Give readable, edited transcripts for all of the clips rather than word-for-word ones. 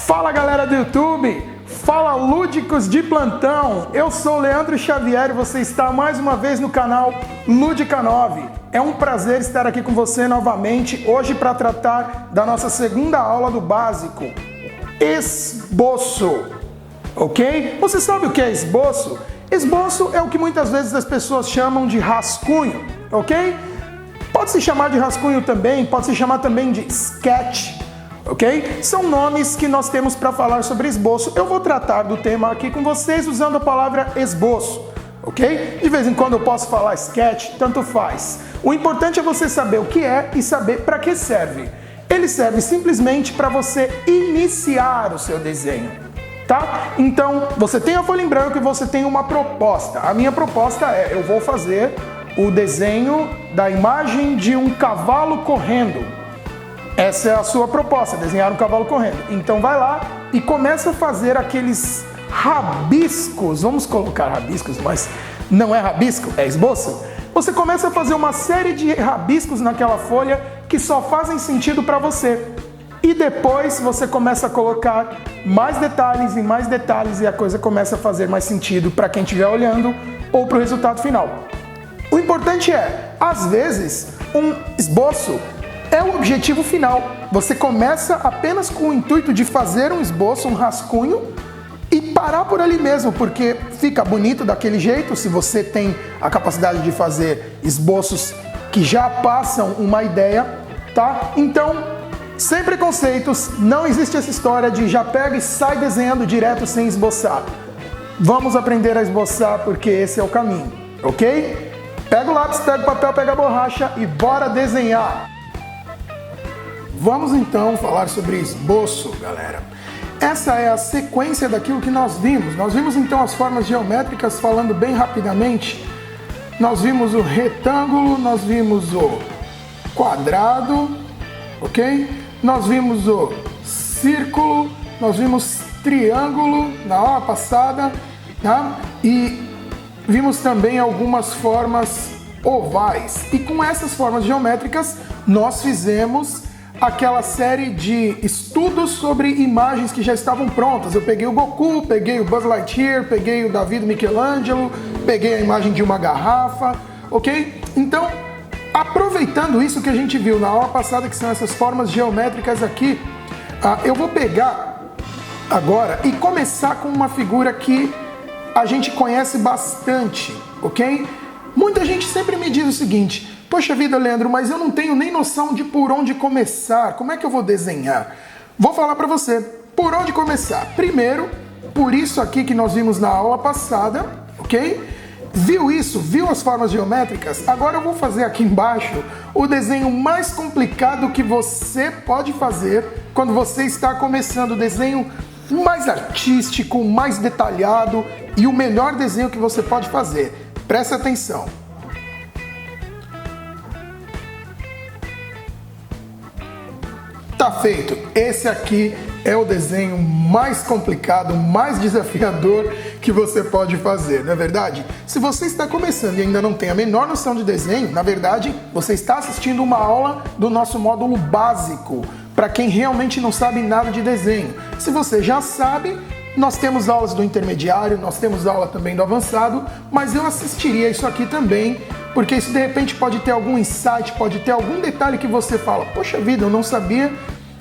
Fala galera do YouTube, fala lúdicos de plantão, eu sou o Leandro Xavier e você está mais uma vez no canal Lúdica 9. É um prazer estar aqui com você novamente, hoje para tratar da nossa segunda aula do básico, esboço, ok? Você sabe o que é esboço? Esboço é o que muitas vezes as pessoas chamam de rascunho, ok? Pode se chamar de rascunho também, pode se chamar também de sketch, ok? São nomes que nós temos para falar sobre esboço. Eu vou tratar do tema aqui com vocês usando a palavra esboço, ok? De vez em quando eu posso falar sketch, tanto faz. O importante é você saber o que é e saber para que serve. Ele serve simplesmente para você iniciar o seu desenho, tá? Então, você tem a folha em branco e você tem uma proposta. A minha proposta é, eu vou fazer o desenho da imagem de um cavalo correndo. Essa é a sua proposta, desenhar um cavalo correndo. Então vai lá e começa a fazer aqueles rabiscos, vamos colocar rabiscos, mas não é rabisco, é esboço. Você começa a fazer uma série de rabiscos naquela folha que só fazem sentido para você. E depois você começa a colocar mais detalhes e a coisa começa a fazer mais sentido para quem estiver olhando ou para o resultado final. O importante é, às vezes, um esboço é o objetivo final. Você começa apenas com o intuito de fazer um esboço, um rascunho, e parar por ali mesmo, porque fica bonito daquele jeito, se você tem a capacidade de fazer esboços que já passam uma ideia, tá? Então, sem preconceitos, não existe essa história de já pega e sai desenhando direto sem esboçar. Vamos aprender a esboçar porque esse é o caminho, ok? Pega o lápis, pega o papel, pega a borracha e bora desenhar! Vamos então falar sobre esboço, galera. Essa é a sequência daquilo que nós vimos. Nós vimos então as formas geométricas, falando bem rapidamente. Nós vimos o retângulo, nós vimos o quadrado, ok? Nós vimos o círculo, nós vimos triângulo na aula passada, tá? E vimos também algumas formas ovais. E com essas formas geométricas, nós fizemos aquela série de estudos sobre imagens que já estavam prontas. Eu peguei o Goku, peguei o Buzz Lightyear, peguei o Davi do Michelangelo, peguei a imagem de uma garrafa, ok? Então, aproveitando isso que a gente viu na aula passada, que são essas formas geométricas aqui, eu vou pegar agora e começar com uma figura que a gente conhece bastante, ok? Muita gente sempre me diz o seguinte: poxa vida, Leandro, mas eu não tenho nem noção de por onde começar. Como é que eu vou desenhar? Vou falar para você por onde começar. Primeiro, por isso aqui que nós vimos na aula passada, ok? Viu isso? Viu as formas geométricas? Agora eu vou fazer aqui embaixo o desenho mais complicado que você pode fazer quando você está começando, o desenho mais artístico, mais detalhado e o melhor desenho que você pode fazer. Presta atenção. Tá feito. Esse aqui é o desenho mais complicado, mais desafiador que você pode fazer, não é verdade? Se você está começando e ainda não tem a menor noção de desenho, na verdade, você está assistindo uma aula do nosso módulo básico, para quem realmente não sabe nada de desenho. Se você já sabe, nós temos aulas do intermediário, nós temos aula também do avançado, mas eu assistiria isso aqui também, porque isso de repente pode ter algum insight, pode ter algum detalhe que você fala, poxa vida, eu não sabia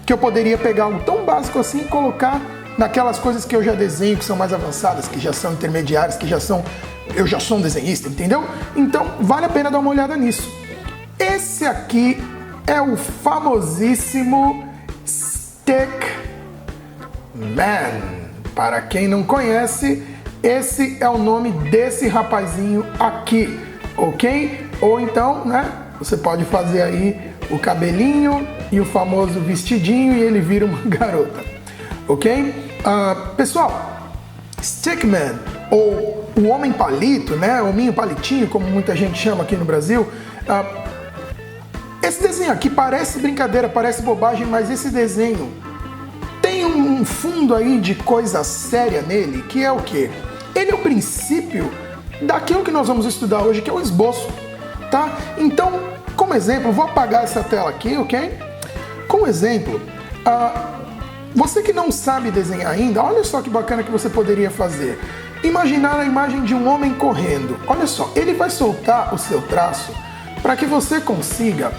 que eu poderia pegar algo tão básico assim e colocar naquelas coisas que eu já desenho, que são mais avançadas, que já são intermediárias, eu já sou um desenhista, entendeu? Então vale a pena dar uma olhada nisso. Esse aqui é o famosíssimo Stickman. Para quem não conhece, esse é o nome desse rapazinho aqui, ok? Ou então, né, você pode fazer aí o cabelinho e o famoso vestidinho e ele vira uma garota, ok? Pessoal, Stickman, ou o homem palito, né, hominho palitinho, como muita gente chama aqui no Brasil, esse desenho aqui parece brincadeira, parece bobagem, mas esse desenho tem um fundo aí de coisa séria nele, que é o quê? Ele é o princípio daquilo que nós vamos estudar hoje, que é o esboço, tá? Então, como exemplo, vou apagar essa tela aqui, ok? Como exemplo, Você que não sabe desenhar ainda, olha só que bacana que você poderia fazer. Imaginar a imagem de um homem correndo. Olha só, ele vai soltar o seu traço para que você consiga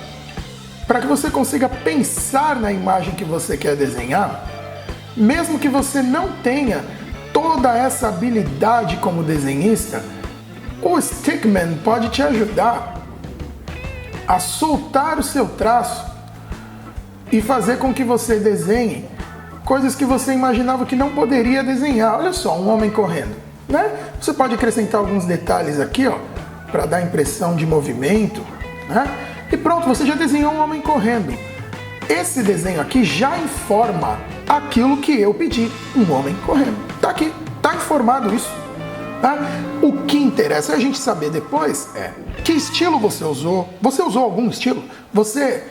pensar na imagem que você quer desenhar, mesmo que você não tenha toda essa habilidade como desenhista. O Stickman pode te ajudar a soltar o seu traço e fazer com que você desenhe coisas que você imaginava que não poderia desenhar. Olha só, um homem correndo, né? Você pode acrescentar alguns detalhes aqui, ó, para dar a impressão de movimento, né? E pronto, você já desenhou um homem correndo. Esse desenho aqui já informa aquilo que eu pedi, um homem correndo. Tá aqui, tá informado isso. Tá? O que interessa é a gente saber depois que estilo você usou. Você usou algum estilo? Você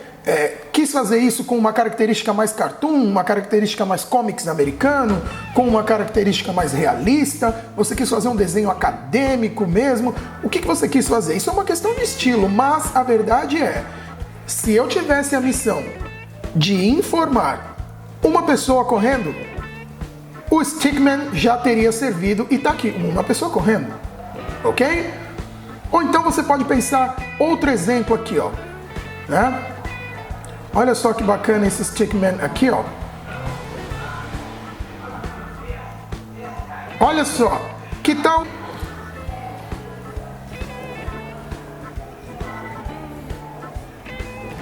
quis fazer isso com uma característica mais cartoon, uma característica mais comics americano, com uma característica mais realista? Você quis fazer um desenho acadêmico mesmo? O que você quis fazer? Isso é uma questão de estilo, mas a verdade é, se eu tivesse a missão de informar uma pessoa correndo, o Stickman já teria servido e tá aqui, uma pessoa correndo, ok? Ou então você pode pensar outro exemplo aqui, ó, né? Olha só que bacana esse Stickman aqui, ó. Olha só, que tal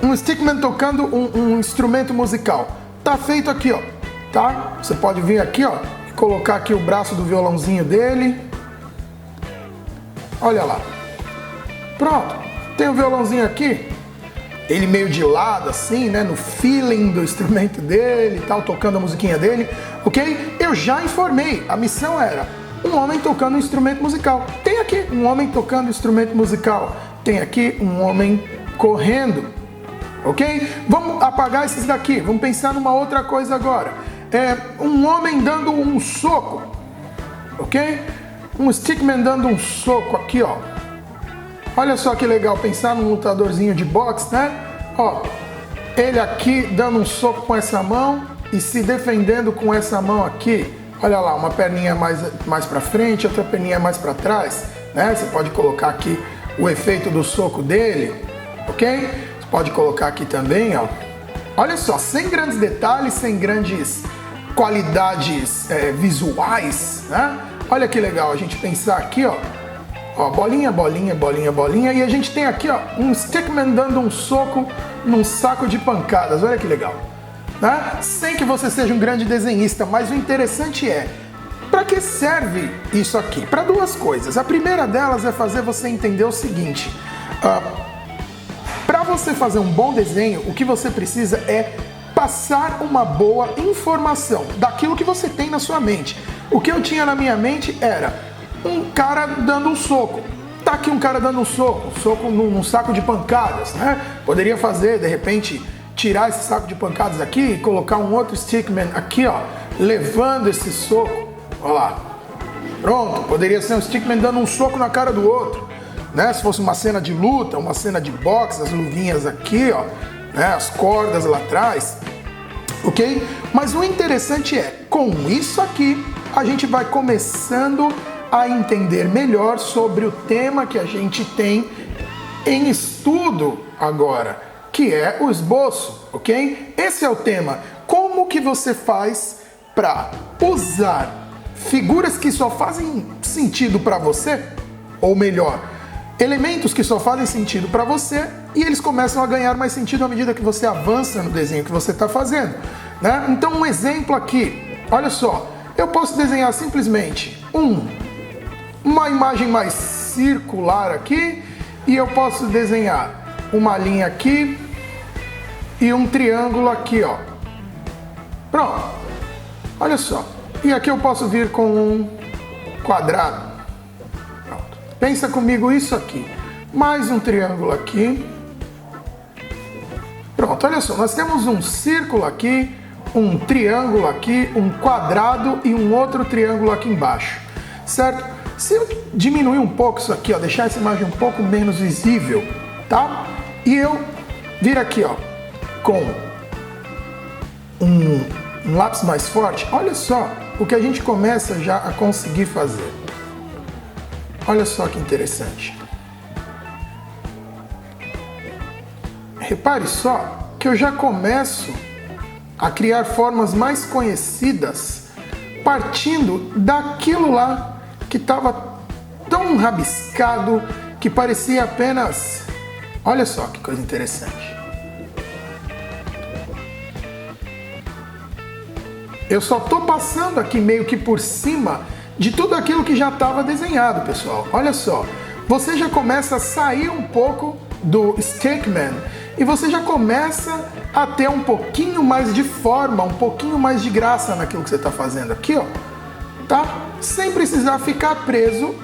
um Stickman tocando um instrumento musical? Tá feito aqui, ó, tá? Você pode vir aqui, ó, e colocar aqui o braço do violãozinho dele. Olha lá. Pronto, tem o violãozinho aqui. Ele meio de lado, assim, né, no feeling do instrumento dele e tal, tocando a musiquinha dele, ok? Eu já informei, a missão era um homem tocando um instrumento musical. Tem aqui um homem tocando um instrumento musical. Tem aqui um homem correndo, ok? Vamos apagar esses daqui, vamos pensar numa outra coisa agora. Um homem dando um soco, ok? Um Stickman dando um soco aqui, ó. Olha só que legal, pensar num lutadorzinho de boxe, né? Ó, ele aqui dando um soco com essa mão e se defendendo com essa mão aqui. Olha lá, uma perninha mais pra frente, outra perninha mais pra trás, né? Você pode colocar aqui o efeito do soco dele, ok? Você pode colocar aqui também, ó. Olha só, sem grandes detalhes, sem grandes qualidades visuais, né? Olha que legal a gente pensar aqui, ó. Ó, bolinha, bolinha, bolinha, bolinha. E a gente tem aqui, ó, um Stickman dando um soco num saco de pancadas. Olha que legal, né? Sem que você seja um grande desenhista, mas o interessante é, para que serve isso aqui? Para duas coisas. A primeira delas é fazer você entender o seguinte. Para você fazer um bom desenho, o que você precisa é passar uma boa informação daquilo que você tem na sua mente. O que eu tinha na minha mente era um cara dando um soco. Tá aqui um cara dando um soco num saco de pancadas, né? Poderia fazer, de repente, tirar esse saco de pancadas aqui e colocar um outro Stickman aqui, ó, levando esse soco. Olha lá. Pronto, poderia ser um Stickman dando um soco na cara do outro, né? Se fosse uma cena de luta, uma cena de boxe, as luvinhas aqui, ó, né? As cordas lá atrás, ok? Mas o interessante é, com isso aqui, a gente vai começando a entender melhor sobre o tema que a gente tem em estudo agora, que é o esboço, ok? Esse é o tema. Como que você faz para usar figuras que só fazem sentido para você, ou melhor, elementos que só fazem sentido para você e eles começam a ganhar mais sentido à medida que você avança no desenho que você está fazendo, né? Então, um exemplo aqui, olha só, eu posso desenhar simplesmente uma imagem mais circular aqui e eu posso desenhar uma linha aqui e um triângulo aqui, ó. Pronto. Olha só. E aqui eu posso vir com um quadrado. Pronto. Pensa comigo isso aqui. Mais um triângulo aqui. Pronto, olha só. Nós temos um círculo aqui, um triângulo aqui, um quadrado e um outro triângulo aqui embaixo. Certo? Se eu diminuir um pouco isso aqui, ó, deixar essa imagem um pouco menos visível, tá? E eu vir aqui, ó, com um lápis mais forte, olha só o que a gente começa já a conseguir fazer. Olha só que interessante. Repare só que eu já começo a criar formas mais conhecidas partindo daquilo lá que estava tão rabiscado que parecia apenas... Olha só que coisa interessante. Eu só estou passando aqui meio que por cima de tudo aquilo que já estava desenhado, pessoal. Olha só, você já começa a sair um pouco do stickman e você já começa a ter um pouquinho mais de forma, um pouquinho mais de graça naquilo que você está fazendo aqui, ó, tá? Sem precisar ficar preso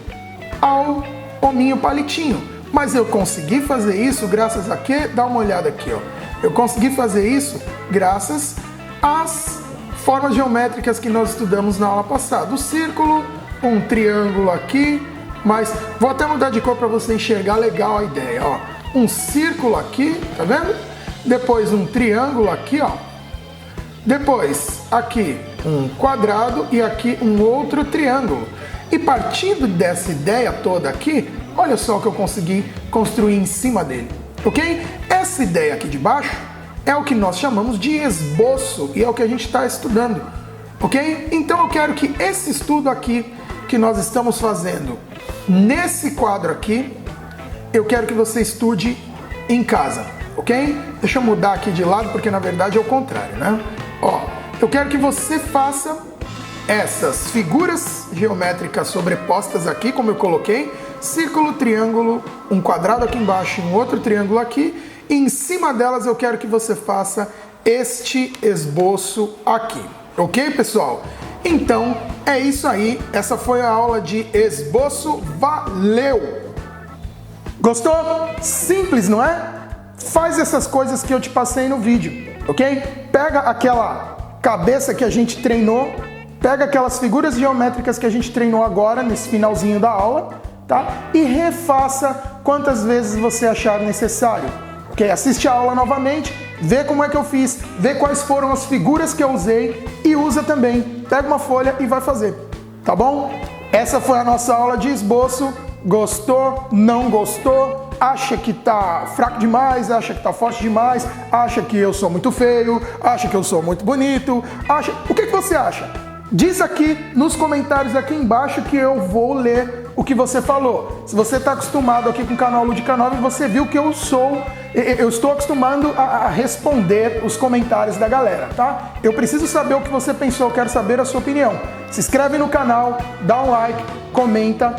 ao hominho palitinho. Mas eu consegui fazer isso graças a quê? Dá uma olhada aqui, ó. Eu consegui fazer isso graças às formas geométricas que nós estudamos na aula passada. O círculo, um triângulo aqui, mas vou até mudar de cor para você enxergar legal a ideia, ó. Um círculo aqui, tá vendo? Depois um triângulo aqui, ó. Depois aqui um quadrado e aqui um outro triângulo. E partindo dessa ideia toda aqui, olha só o que eu consegui construir em cima dele, ok? Essa ideia aqui de baixo é o que nós chamamos de esboço e é o que a gente está estudando, ok? Então eu quero que esse estudo aqui que nós estamos fazendo nesse quadro aqui, eu quero que você estude em casa, ok? Deixa eu mudar aqui de lado porque na verdade é o contrário, né? Ó, eu quero que você faça essas figuras geométricas sobrepostas aqui, como eu coloquei, círculo, triângulo, um quadrado aqui embaixo e um outro triângulo aqui, e em cima delas eu quero que você faça este esboço aqui, ok, pessoal? Então, é isso aí, essa foi a aula de esboço, valeu! Gostou? Simples, não é? Faz essas coisas que eu te passei no vídeo, ok? Pega aquela cabeça que a gente treinou, pega aquelas figuras geométricas que a gente treinou agora, nesse finalzinho da aula, tá? E refaça quantas vezes você achar necessário. Ok? Assiste a aula novamente, vê como é que eu fiz, vê quais foram as figuras que eu usei e usa também. Pega uma folha e vai fazer, tá bom? Essa foi a nossa aula de esboço. Gostou? Não gostou? Acha que tá fraco demais? Acha que tá forte demais? Acha que eu sou muito feio? Acha que eu sou muito bonito? Acha... O que você acha? Diz aqui nos comentários aqui embaixo que eu vou ler o que você falou. Se você está acostumado aqui com o canal Ludica 9, você viu que eu estou acostumado a responder os comentários da galera, tá? Eu preciso saber o que você pensou, eu quero saber a sua opinião. Se inscreve no canal, dá um like, comenta,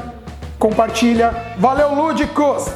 compartilha. Valeu, lúdicos!